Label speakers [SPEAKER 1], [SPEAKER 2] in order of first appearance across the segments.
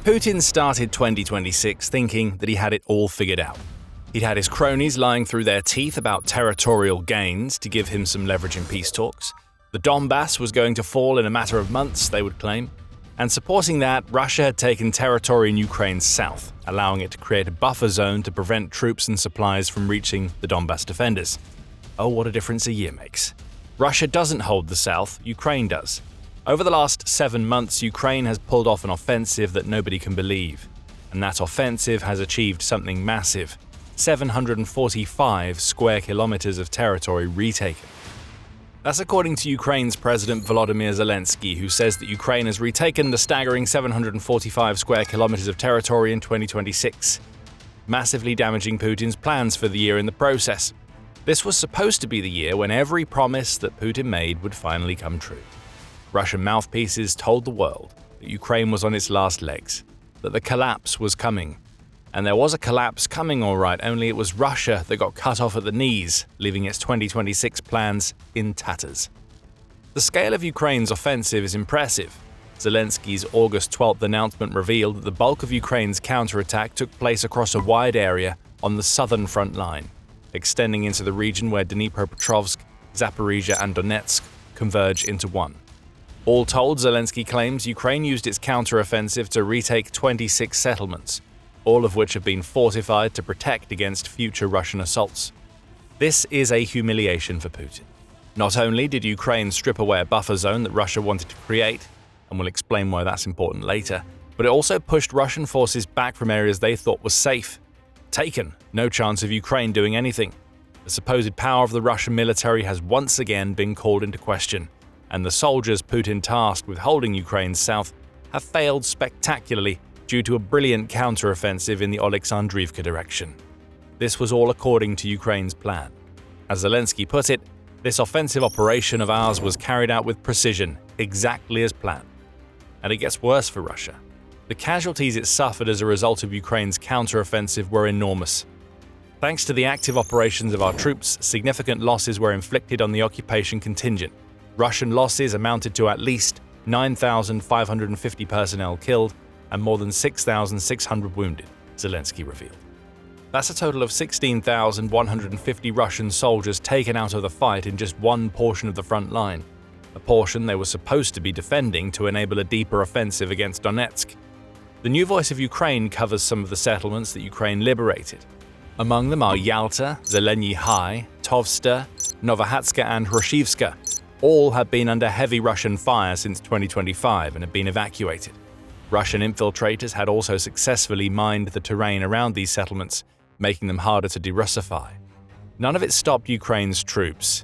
[SPEAKER 1] Putin started 2026 thinking that he had it all figured out. He'd had his cronies lying through their teeth about territorial gains to give him some leverage in peace talks. The Donbass was going to fall in a matter of months, they would claim. And supporting that, Russia had taken territory in Ukraine's south, allowing it to create a buffer zone to prevent troops and supplies from reaching the Donbass defenders. Oh, what a difference a year makes. Russia doesn't hold the south, Ukraine does. Over the last 7 months, Ukraine has pulled off an offensive that nobody can believe. And that offensive has achieved something massive: 745 square kilometers of territory retaken. That's according to Ukraine's President Volodymyr Zelenskyy, who says that Ukraine has retaken the staggering 745 square kilometers of territory in 2026, massively damaging Putin's plans for the year in the process. This was supposed to be the year when every promise that Putin made would finally come true. Russian mouthpieces told the world that Ukraine was on its last legs, that the collapse was coming. And there was a collapse coming all right, only it was Russia that got cut off at the knees, leaving its 2026 plans in tatters. The scale of Ukraine's offensive is impressive. Zelenskyy's August 12th announcement revealed that the bulk of Ukraine's counterattack took place across a wide area on the southern front line, extending into the region where Dnipropetrovsk, Zaporizhia and Donetsk converge into one. All told, Zelenskyy claims Ukraine used its counteroffensive to retake 26 settlements, all of which have been fortified to protect against future Russian assaults. This is a humiliation for Putin. Not only did Ukraine strip away a buffer zone that Russia wanted to create, and we'll explain why that's important later, but it also pushed Russian forces back from areas they thought were safe. Taken, no chance of Ukraine doing anything. The supposed power of the Russian military has once again been called into question, and the soldiers Putin tasked with holding Ukraine's south have failed spectacularly due to a brilliant counteroffensive in the Oleksandrivka direction. This was all according to Ukraine's plan. As Zelenskyy put it, this offensive operation of ours was carried out with precision, exactly as planned. And it gets worse for Russia. The casualties it suffered as a result of Ukraine's counteroffensive were enormous. Thanks to the active operations of our troops, significant losses were inflicted on the occupation contingent. Russian losses amounted to at least 9,550 personnel killed and more than 6,600 wounded, Zelenskyy revealed. That's a total of 16,150 Russian soldiers taken out of the fight in just one portion of the front line, a portion they were supposed to be defending to enable a deeper offensive against Donetsk. The New Voice of Ukraine covers some of the settlements that Ukraine liberated. Among them are Yalta, Zelenskyy High, Tovsta, Novohatska and Hroshivska. All have been under heavy Russian fire since 2025 and have been evacuated. Russian infiltrators had also successfully mined the terrain around these settlements, making them harder to de-Russify. None of it stopped Ukraine's troops.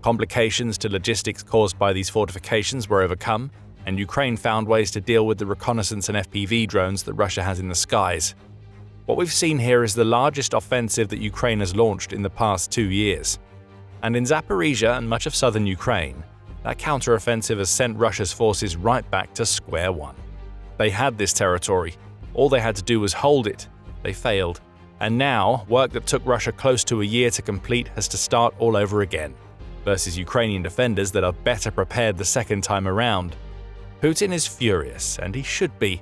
[SPEAKER 1] Complications to logistics caused by these fortifications were overcome, and Ukraine found ways to deal with the reconnaissance and FPV drones that Russia has in the skies. What we've seen here is the largest offensive that Ukraine has launched in the past 2 years. And in Zaporizhia and much of southern Ukraine, that counteroffensive has sent Russia's forces right back to square one. They had this territory. All they had to do was hold it. They failed. And now, work that took Russia close to a year to complete has to start all over again, versus Ukrainian defenders that are better prepared the second time around. Putin is furious, and he should be.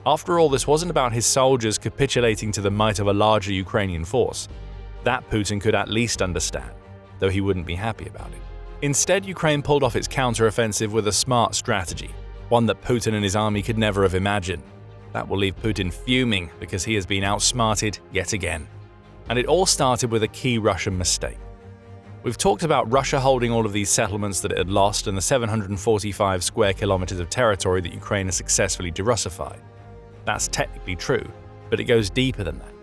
[SPEAKER 1] After all, this wasn't about his soldiers capitulating to the might of a larger Ukrainian force. That Putin could at least understand, though he wouldn't be happy about it. Instead, Ukraine pulled off its counteroffensive with a smart strategy, one that Putin and his army could never have imagined. That will leave Putin fuming because he has been outsmarted yet again. And it all started with a key Russian mistake. We've talked about Russia holding all of these settlements that it had lost and the 745 square kilometers of territory that Ukraine has successfully de-Russified. That's technically true, but it goes deeper than that.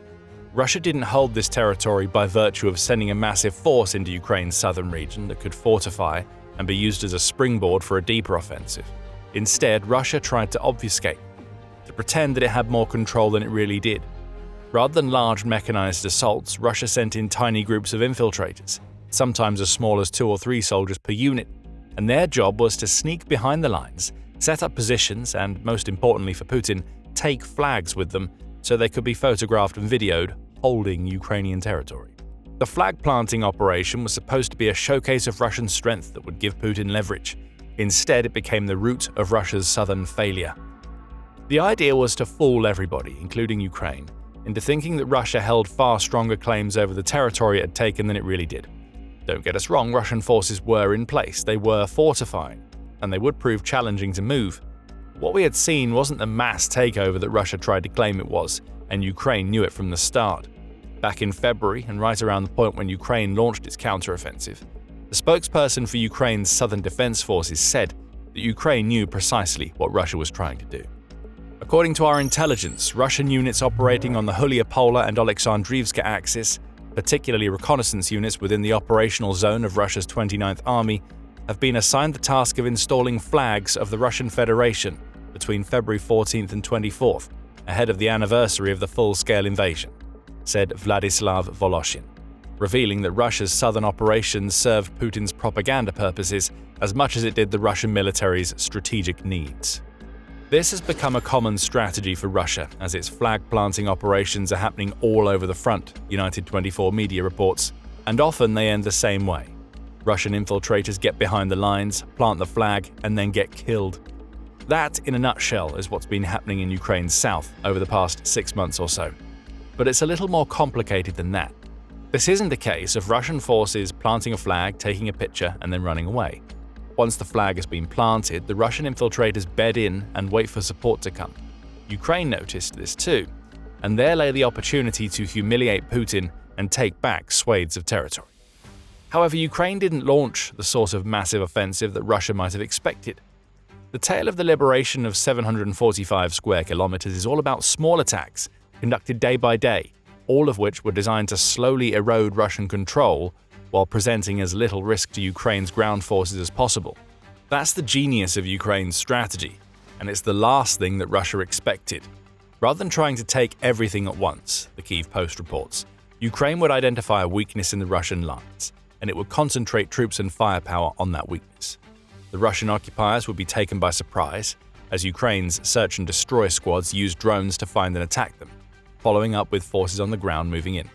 [SPEAKER 1] Russia didn't hold this territory by virtue of sending a massive force into Ukraine's southern region that could fortify and be used as a springboard for a deeper offensive. Instead, Russia tried to obfuscate, to pretend that it had more control than it really did. Rather than large mechanized assaults, Russia sent in tiny groups of infiltrators, sometimes as small as 2 or 3 soldiers per unit, and their job was to sneak behind the lines, set up positions, and, most importantly for Putin, take flags with them so they could be photographed and videoed holding Ukrainian territory. The flag planting operation was supposed to be a showcase of Russian strength that would give Putin leverage. Instead, it became the root of Russia's southern failure. The idea was to fool everybody, including Ukraine, into thinking that Russia held far stronger claims over the territory it had taken than it really did. Don't get us wrong, Russian forces were in place, they were fortified, and they would prove challenging to move. What we had seen wasn't the mass takeover that Russia tried to claim it was, and Ukraine knew it from the start. Back in February, and right around the point when Ukraine launched its counteroffensive, the spokesperson for Ukraine's Southern Defense Forces said that Ukraine knew precisely what Russia was trying to do. According to our intelligence, Russian units operating on the Hulya-Pola and Oleksandrivka axis, particularly reconnaissance units within the operational zone of Russia's 29th Army, have been assigned the task of installing flags of the Russian Federation between February 14th and 24th, ahead of the anniversary of the full-scale invasion, said Vladislav Voloshin, revealing that Russia's southern operations served Putin's propaganda purposes as much as it did the Russian military's strategic needs. This has become a common strategy for Russia, as its flag-planting operations are happening all over the front, United 24 media reports, and often they end the same way. Russian infiltrators get behind the lines, plant the flag, and then get killed. That, in a nutshell, is what's been happening in Ukraine's south over the past 6 months or so. But it's a little more complicated than that. This isn't a case of Russian forces planting a flag, taking a picture, and then running away. Once the flag has been planted, the Russian infiltrators bed in and wait for support to come. Ukraine noticed this too, and there lay the opportunity to humiliate Putin and take back swathes of territory. However, Ukraine didn't launch the sort of massive offensive that Russia might have expected. The tale of the liberation of 745 square kilometers is all about small attacks conducted day by day, all of which were designed to slowly erode Russian control while presenting as little risk to Ukraine's ground forces as possible. That's the genius of Ukraine's strategy, and it's the last thing that Russia expected. Rather than trying to take everything at once, the Kyiv Post reports, Ukraine would identify a weakness in the Russian lines, and it would concentrate troops and firepower on that weakness. The Russian occupiers would be taken by surprise, as Ukraine's search and destroy squads used drones to find and attack them, following up with forces on the ground moving in.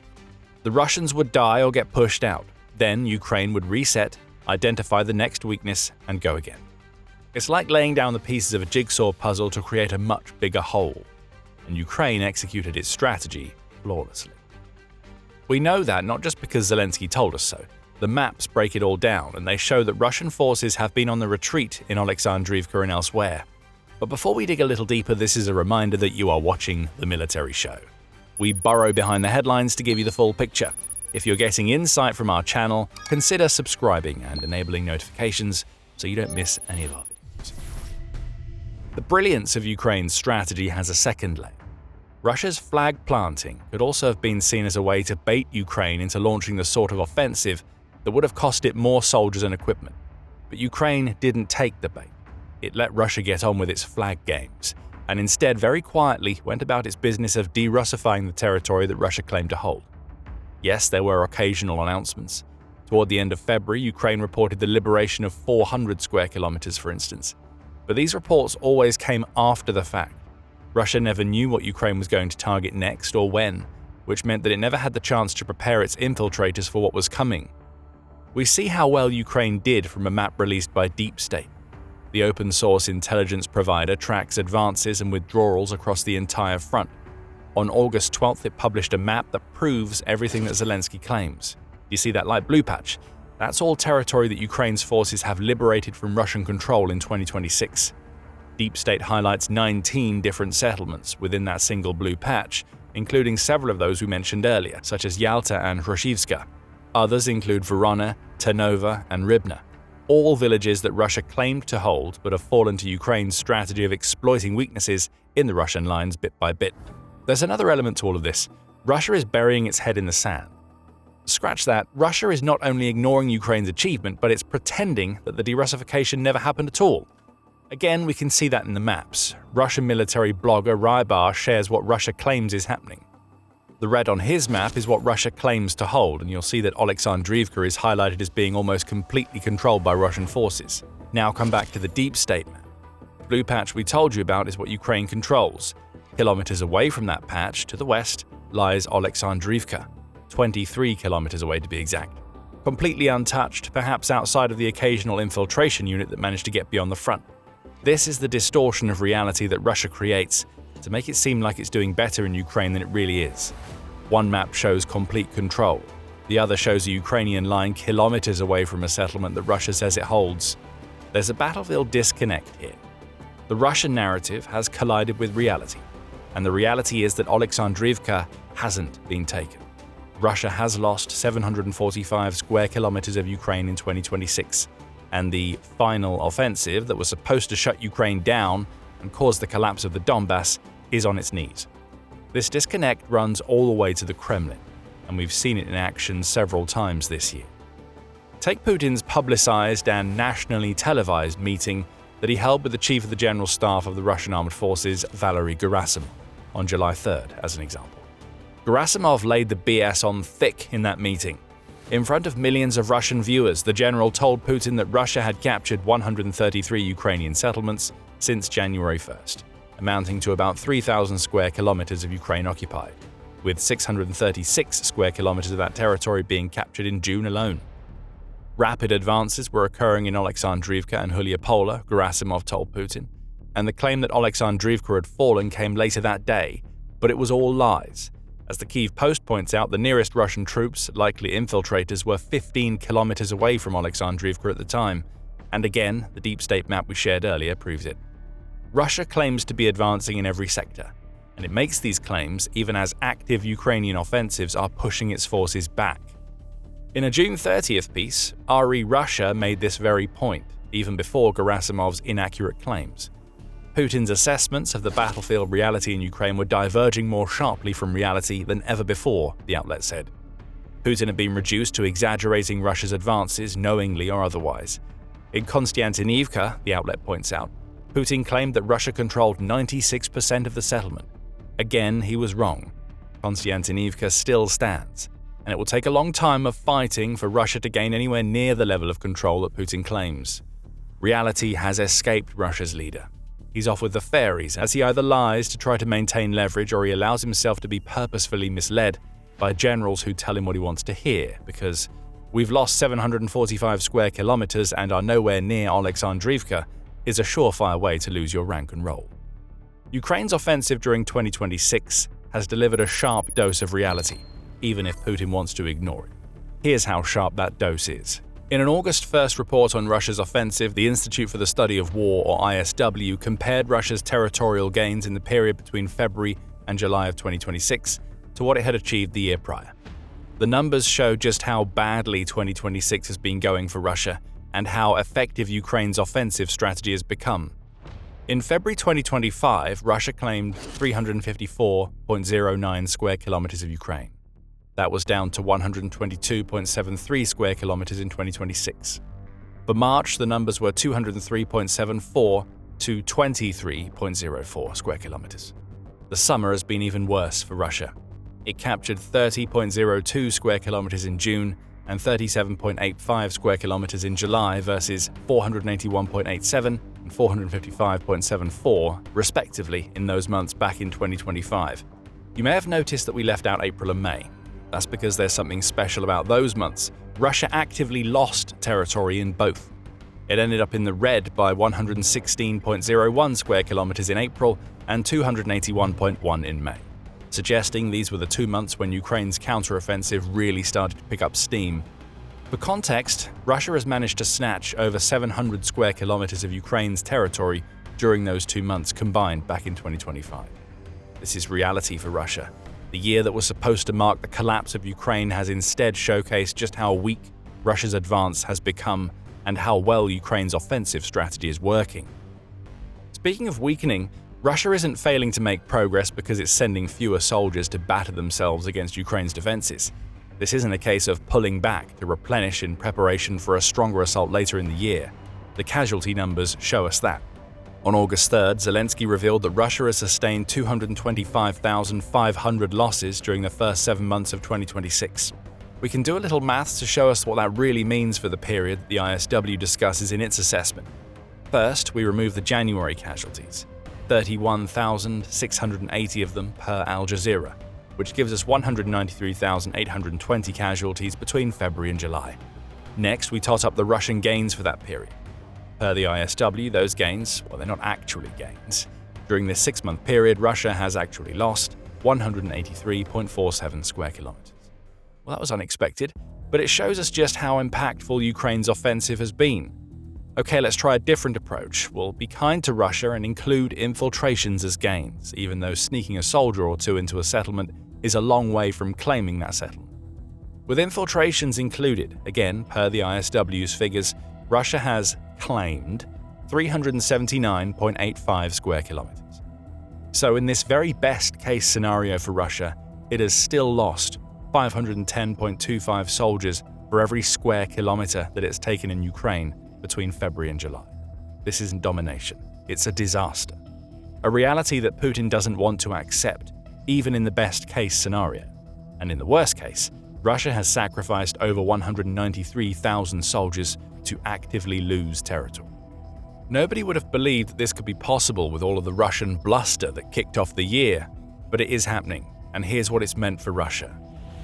[SPEAKER 1] The Russians would die or get pushed out. Then Ukraine would reset, identify the next weakness, and go again. It's like laying down the pieces of a jigsaw puzzle to create a much bigger whole, and Ukraine executed its strategy flawlessly. We know that not just because Zelenskyy told us so. The maps break it all down, and they show that Russian forces have been on the retreat in Oleksandrivka and elsewhere. But before we dig a little deeper, this is a reminder that you are watching The Military Show. We burrow behind the headlines to give you the full picture. If you're getting insight from our channel, consider subscribing and enabling notifications so you don't miss any of our videos. The brilliance of Ukraine's strategy has a second leg. Russia's flag planting could also have been seen as a way to bait Ukraine into launching the sort of offensive that would have cost it more soldiers and equipment. But Ukraine didn't take the bait. It let Russia get on with its flag games, and instead very quietly went about its business of de-Russifying the territory that Russia claimed to hold. Yes, there were occasional announcements. Toward the end of February, Ukraine reported the liberation of 400 square kilometers, for instance. But these reports always came after the fact. Russia never knew what Ukraine was going to target next or when, which meant that it never had the chance to prepare its infiltrators for what was coming. We see how well Ukraine did from a map released by DeepState. The open-source intelligence provider tracks advances and withdrawals across the entire front. On August 12th, it published a map that proves everything that Zelenskyy claims. You see that light blue patch? That's all territory that Ukraine's forces have liberated from Russian control in 2026. DeepState highlights 19 different settlements within that single blue patch, including several of those we mentioned earlier, such as Yalta and Hrushivska. Others include Verona, Ternova, and Ribna, all villages that Russia claimed to hold but have fallen to Ukraine's strategy of exploiting weaknesses in the Russian lines bit by bit. There's another element to all of this. Russia is burying its head in the sand. Scratch that, Russia is not only ignoring Ukraine's achievement, but it's pretending that the de-Russification never happened at all. Again, we can see that in the maps. Russian military blogger Rybar shares what Russia claims is happening. The red on his map is what Russia claims to hold, and you'll see that Oleksandrivka is highlighted as being almost completely controlled by Russian forces. Now come back to the DeepState map. The blue patch we told you about is what Ukraine controls. Kilometers away from that patch, to the west, lies Oleksandrivka, 23 kilometers away to be exact. Completely untouched, perhaps outside of the occasional infiltration unit that managed to get beyond the front. This is the distortion of reality that Russia creates to make it seem like it's doing better in Ukraine than it really is. One map shows complete control. The other shows a Ukrainian line kilometers away from a settlement that Russia says it holds. There's a battlefield disconnect here. The Russian narrative has collided with reality, and the reality is that Oleksandrivka hasn't been taken. Russia has lost 745 square kilometers of Ukraine in 2026, and the final offensive that was supposed to shut Ukraine down and cause the collapse of the Donbass is on its knees. This disconnect runs all the way to the Kremlin, and we've seen it in action several times this year. Take Putin's publicized and nationally televised meeting that he held with the Chief of the General Staff of the Russian Armed Forces, Valery Gerasimov, on July 3rd, as an example. Gerasimov laid the BS on thick in that meeting. In front of millions of Russian viewers, the general told Putin that Russia had captured 133 Ukrainian settlements since January 1st, amounting to about 3,000 square kilometers of Ukraine occupied, with 636 square kilometers of that territory being captured in June alone. Rapid advances were occurring in Oleksandrivka and Hulia, Gerasimov told Putin, and the claim that Oleksandrivka had fallen came later that day, but it was all lies. As the Kyiv Post points out, the nearest Russian troops, likely infiltrators, were 15 kilometers away from Oleksandrivka at the time, and again, the DeepState map we shared earlier proves it. Russia claims to be advancing in every sector, and it makes these claims even as active Ukrainian offensives are pushing its forces back. In a June 30th piece, RE Russia made this very point, even before Gerasimov's inaccurate claims. Putin's assessments of the battlefield reality in Ukraine were diverging more sharply from reality than ever before, the outlet said. Putin had been reduced to exaggerating Russia's advances, knowingly or otherwise. In Konstantinivka, the outlet points out, Putin claimed that Russia controlled 96% of the settlement. Again, he was wrong. Konstantinivka still stands, and it will take a long time of fighting for Russia to gain anywhere near the level of control that Putin claims. Reality has escaped Russia's leader. He's off with the fairies as he either lies to try to maintain leverage or he allows himself to be purposefully misled by generals who tell him what he wants to hear, because we've lost 745 square kilometers and are nowhere near Oleksandrivka is a surefire way to lose your rank and roll. Ukraine's offensive during 2026 has delivered a sharp dose of reality, even if Putin wants to ignore it. Here's how sharp that dose is. In an August 1st report on Russia's offensive, the Institute for the Study of War, or ISW, compared Russia's territorial gains in the period between February and July of 2026 to what it had achieved the year prior. The numbers show just how badly 2026 has been going for Russia and how effective Ukraine's offensive strategy has become. In February 2025, Russia claimed 354.09 square kilometers of Ukraine. That was down to 122.73 square kilometers in 2026. For March, the numbers were 203.74 to 23.04 square kilometers. The summer has been even worse for Russia. It captured 30.02 square kilometers in June and 37.85 square kilometers in July versus 481.87 and 455.74, respectively, in those months back in 2025. You may have noticed that we left out April and May. That's because there's something special about those months. Russia actively lost territory in both. It ended up in the red by 116.01 square kilometers in April and 281.1 in May, suggesting these were the 2 months when Ukraine's counteroffensive really started to pick up steam. For context, Russia has managed to snatch over 700 square kilometers of Ukraine's territory during those 2 months combined back in 2025. This is reality for Russia. The year that was supposed to mark the collapse of Ukraine has instead showcased just how weak Russia's advance has become and how well Ukraine's offensive strategy is working. Speaking of weakening, Russia isn't failing to make progress because it's sending fewer soldiers to batter themselves against Ukraine's defenses. This isn't a case of pulling back to replenish in preparation for a stronger assault later in the year. The casualty numbers show us that. On August 3rd, Zelenskyy revealed that Russia has sustained 225,500 losses during the first 7 months of 2026. We can do a little maths to show us what that really means for the period the ISW discusses in its assessment. First, we remove the January casualties, 31,680 of them per Al Jazeera, which gives us 193,820 casualties between February and July. Next, we tot up the Russian gains for that period. Per the ISW, those gains, well, they're not actually gains. During this 6-month period, Russia has actually lost 183.47 square kilometers. Well, that was unexpected, but it shows us just how impactful Ukraine's offensive has been. Okay, let's try a different approach. We'll be kind to Russia and include infiltrations as gains, even though sneaking a soldier or two into a settlement is a long way from claiming that settlement. With infiltrations included, again, per the ISW's figures, Russia has claimed 379.85 square kilometers. So in this very best case scenario for Russia, it has still lost 510.25 soldiers for every square kilometer that it's taken in Ukraine between February and July. This isn't domination, it's a disaster. A reality that Putin doesn't want to accept, even in the best case scenario. And in the worst case, Russia has sacrificed over 193,000 soldiers to actively lose territory. Nobody would have believed that this could be possible with all of the Russian bluster that kicked off the year, but it is happening, and here's what it's meant for Russia.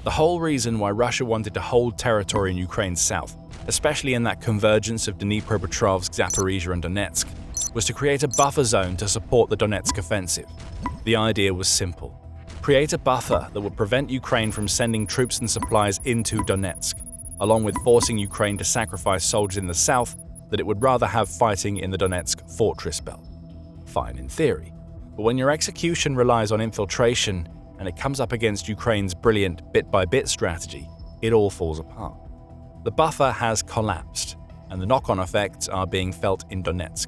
[SPEAKER 1] The whole reason why Russia wanted to hold territory in Ukraine's south, especially in that convergence of Dnipropetrovsk, Zaporizhia and Donetsk, was to create a buffer zone to support the Donetsk offensive. The idea was simple. Create a buffer that would prevent Ukraine from sending troops and supplies into Donetsk, along with forcing Ukraine to sacrifice soldiers in the south that it would rather have fighting in the Donetsk fortress belt. Fine in theory, but when your execution relies on infiltration and it comes up against Ukraine's brilliant bit-by-bit strategy, it all falls apart. The buffer has collapsed, and the knock-on effects are being felt in Donetsk.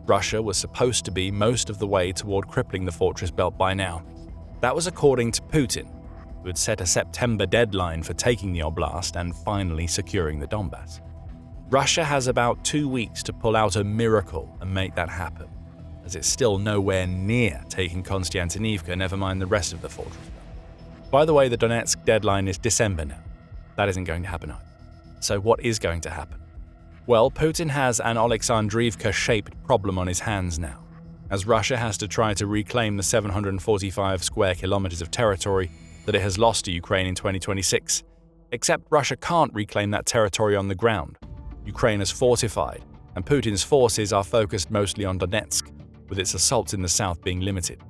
[SPEAKER 1] Russia was supposed to be most of the way toward crippling the fortress belt by now. That was according to Putin, who had set a September deadline for taking the oblast and finally securing the Donbass. Russia has about 2 weeks to pull out a miracle and make that happen, as it's still nowhere near taking Konstantinivka, never mind the rest of the fortress belt. By the way, the Donetsk deadline is December now. That isn't going to happen either. So what is going to happen? Well, Putin has an Oleksandrivka-shaped problem on his hands now, as Russia has to try to reclaim the 745 square kilometers of territory that it has lost to Ukraine in 2026. Except Russia can't reclaim that territory on the ground. Ukraine is fortified, and Putin's forces are focused mostly on Donetsk, with its assaults in the south being limited.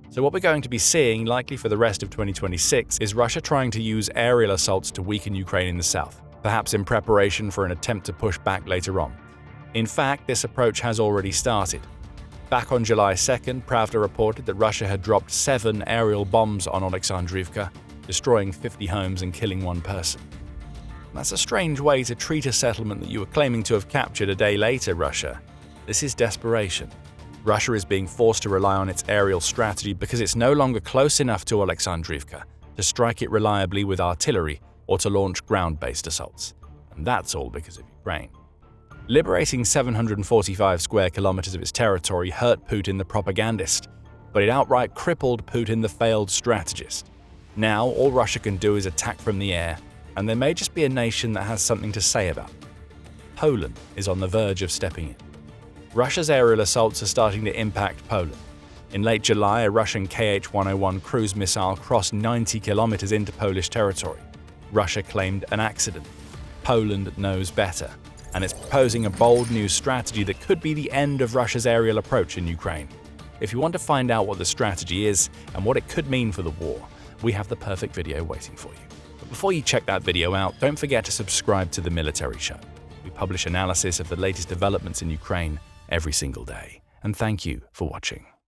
[SPEAKER 1] So what we're going to be seeing, likely for the rest of 2026, is Russia trying to use aerial assaults to weaken Ukraine in the south, perhaps in preparation for an attempt to push back later on. In fact, this approach has already started. Back on July 2nd, Pravda reported that Russia had dropped 7 aerial bombs on Oleksandrivka, destroying 50 homes and killing 1 person. That's a strange way to treat a settlement that you were claiming to have captured a day later, Russia. This is desperation. Russia is being forced to rely on its aerial strategy because it's no longer close enough to Oleksandrivka to strike it reliably with artillery or to launch ground-based assaults. And that's all because of Ukraine. Liberating 745 square kilometers of its territory hurt Putin the propagandist, but it outright crippled Putin the failed strategist. Now, all Russia can do is attack from the air, and there may just be a nation that has something to say about it. Poland is on the verge of stepping in. Russia's aerial assaults are starting to impact Poland. In late July, a Russian Kh-101 cruise missile crossed 90 kilometers into Polish territory. Russia claimed an accident. Poland knows better, and it's proposing a bold new strategy that could be the end of Russia's aerial approach in Ukraine. If you want to find out what the strategy is and what it could mean for the war, we have the perfect video waiting for you. But before you check that video out, don't forget to subscribe to The Military Show. We publish analysis of the latest developments in Ukraine every single day. And thank you for watching.